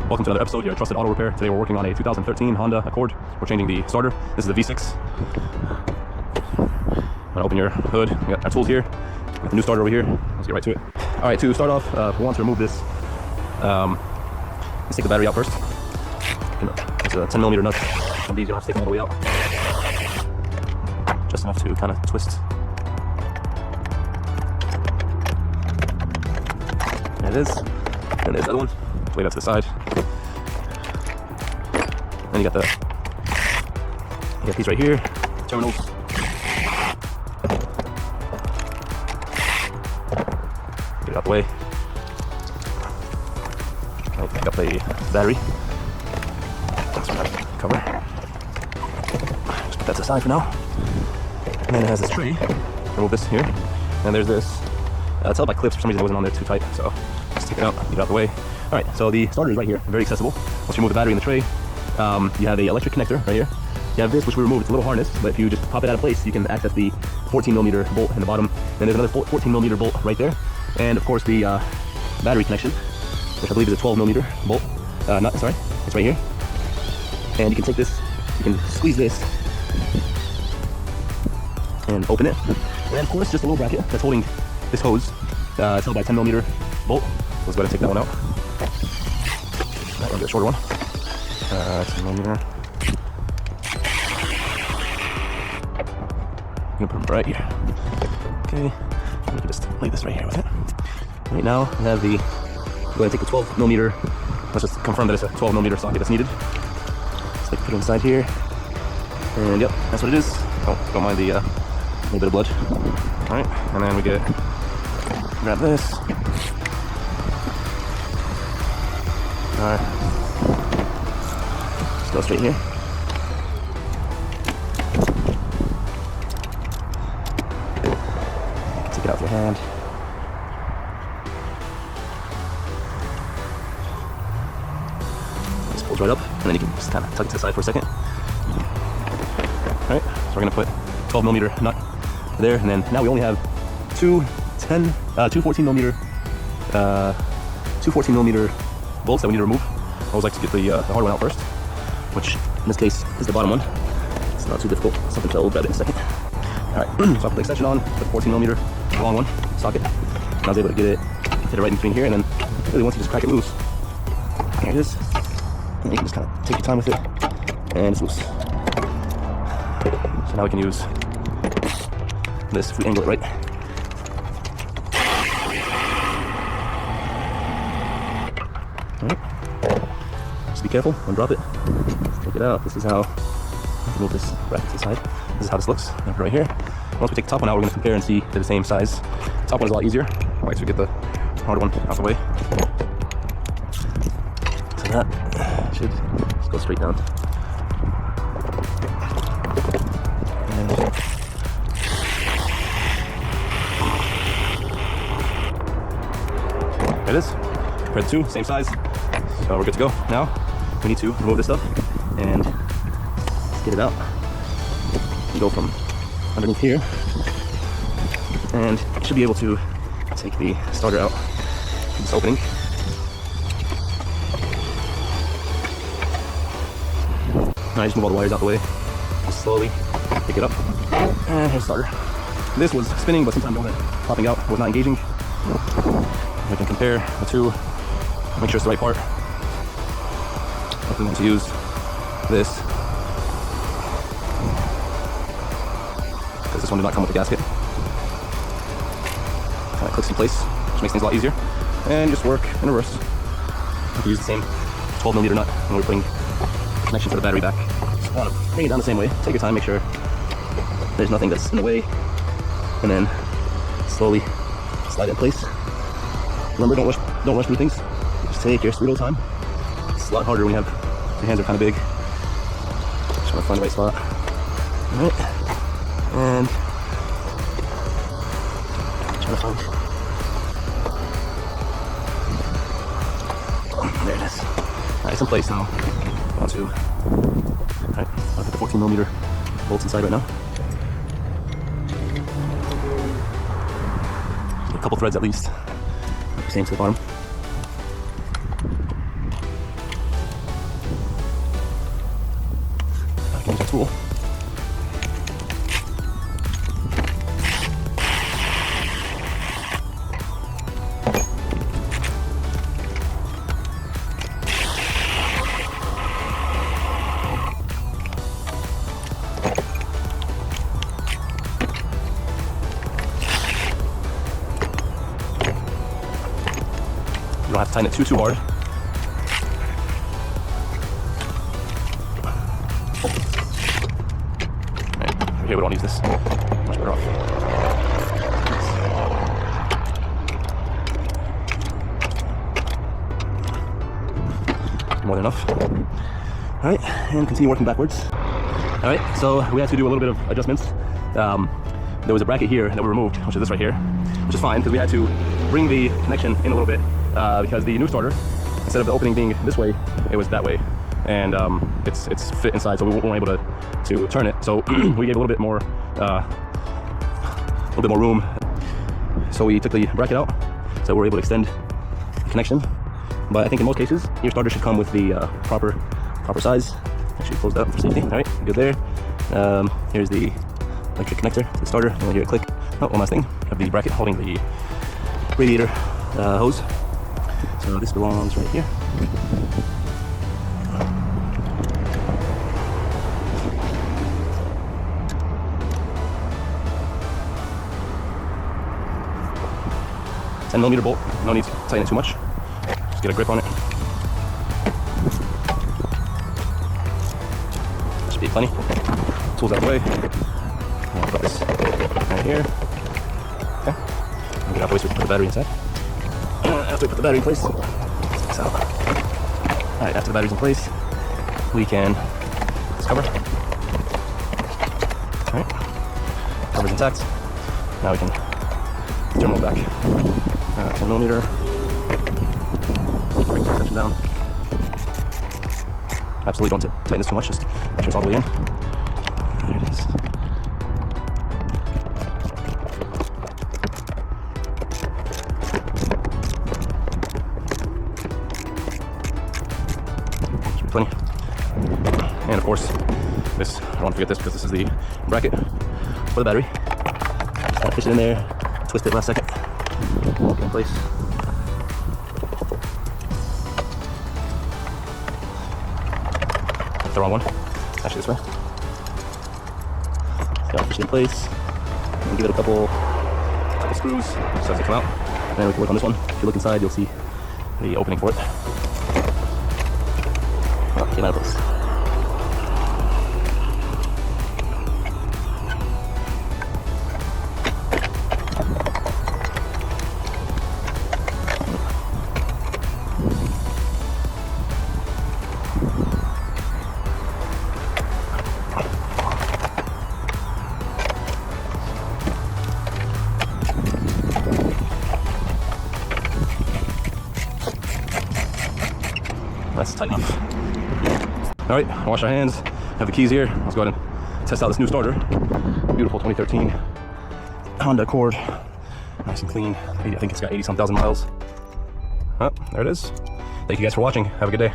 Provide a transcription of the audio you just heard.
Welcome to another episode here at Trusted Auto Repair. Today we're working on a 2013 Honda Accord. We're changing the starter. This is the V6. I'm gonna open your hood. We got our tools here. Got the new starter over here. Let's get right to it. All right, to start off, we want to remove this. Let's take the battery out first. It's a 10mm nut. Some of these you don't have to take them all the way out. Just enough to kind of twist. There it is. And there's the other one. Lay that to the side. Then you got these right here, terminals. Get it out the way. Right, pick up the battery. That's what I cover. Just put that to the side for now. And then it has this tray. Remove this here. And there's this. It's held by clips. For some reason it wasn't on there too tight, so just take it out, get it out the way. All right, so the starter is right here, very accessible. Once you remove the battery in the tray, you have the electric connector right here. You have this, which we removed. It's a little harness, but if you just pop it out of place, you can access the 14mm bolt in the bottom. Then there's another 14mm bolt right there. And of course the battery connection, which I believe is a 12mm bolt. Sorry, it's right here. And you can take this, you can squeeze this and open it. And of course, just a little bracket that's holding this hose. It's held by a 10mm bolt. Let's go ahead and take that one out. Right, I'll get a shorter one. 10mm. I'm gonna put them right here. Okay, we can just lay this right here with it. Right now, we have the. Go ahead and take the 12mm. Let's just confirm that it's a 12mm socket that's needed. Just like put it inside here. And yep, that's what it is. Oh, don't mind the little bit of blood. All right, and then we get. Grab this. Alright. Just go straight here. Take it out with your hand. Just pulls right up, and then you can just kind of tuck it to the side for a second. Alright, so we're going to put 12mm nut there, and then now we only have two 14mm bolts that we need to remove. I always like to get the hard one out first, which in this case is the bottom one. It's not too difficult. Something to grab it in a second. Alright, so I put the extension on, put the 14mm long one socket, and I was able to get it right in between here, and then really once you just crack it loose, here it is, and you can just kind of take your time with it, and it's loose. So now we can use this if we angle it right. Alright, just be careful, don't drop it, take it out. This is how, move this bracket to the side. This is how this looks right here. Once we take the top one out, we're going to compare and see they're the same size. The top one is a lot easier. Once we get the hard one out the way. So that should just go straight down. And there it is. Compare the two, same size. So we're good to go. Now we need to remove this stuff and get it out. Go from underneath here, and you should be able to take the starter out from this opening. Alright, just move all the wires out the way. Just slowly pick it up, and here's the starter. This was spinning, but sometimes when it popping out was not engaging. We can compare the two. Make sure it's the right part. If we want to use this, because this one did not come with a gasket. Kind of clicks in place, which makes things a lot easier. And just work in reverse. You can use the same 12mm nut when we're putting the connection for the battery back. Just want to bring it down the same way. Take your time, make sure there's nothing that's in the way, and then slowly slide it in place. Remember, don't rush through things. Just take your sweet old time. It's a lot harder when you have your hands are kind of big. Just trying to find the right spot. All right, and trying to find. There it is. All right, it's in place now. Want to. All right, I'll put the 14mm bolts inside right now. A couple threads at least. Same to the bottom. don't have to tighten it too hard. Right, over here we don't use this. Much better off. More than enough. All right, and continue working backwards. All right, so we had to do a little bit of adjustments. There was a bracket here that we removed, which is this right here, which is fine because we had to bring the connection in a little bit because the new starter, instead of the opening being this way, it was that way, and it's fit inside, so we weren't able to turn it. So we gave a little bit more room. So we took the bracket out, so we're able to extend the connection. But I think in most cases, your starter should come with the proper size. Actually, close that up for safety. All right, good there. Here's the electric connector to the starter. You'll hear a click. Oh, one last thing. I have the bracket holding the radiator hose. So this belongs right here. $10mm bolt. No need to tighten it too much. Just get a grip on it. Should be plenty. Tools out of the way. I'll put this right here. Okay. I'll get out the way so we can put the battery inside. After we put the battery in place, let's take this out. Alright, after the battery's in place, we can this cover. Alright. Cover's intact. Now we can terminal back. 10mm. Bring the tension down. Absolutely don't tighten this too much, just make sure it's all the way in. There it is. Should be plenty. And of course, this, I don't want to forget this because this is the bracket for the battery. Just kind of fish it in there, twist it last second, get in place. The wrong one. Actually, this way. Got to push it in place and give it a couple screws so as they come out. And then we can work on this one. If you look inside, you'll see the opening for it. Oh, came out of place. That's tight enough. All right, wash our hands. Have the keys here. Let's go ahead and test out this new starter. Beautiful 2013 Honda Accord. Nice and clean. I think it's got 80-some thousand miles. Oh, there it is. Thank you guys for watching. Have a good day.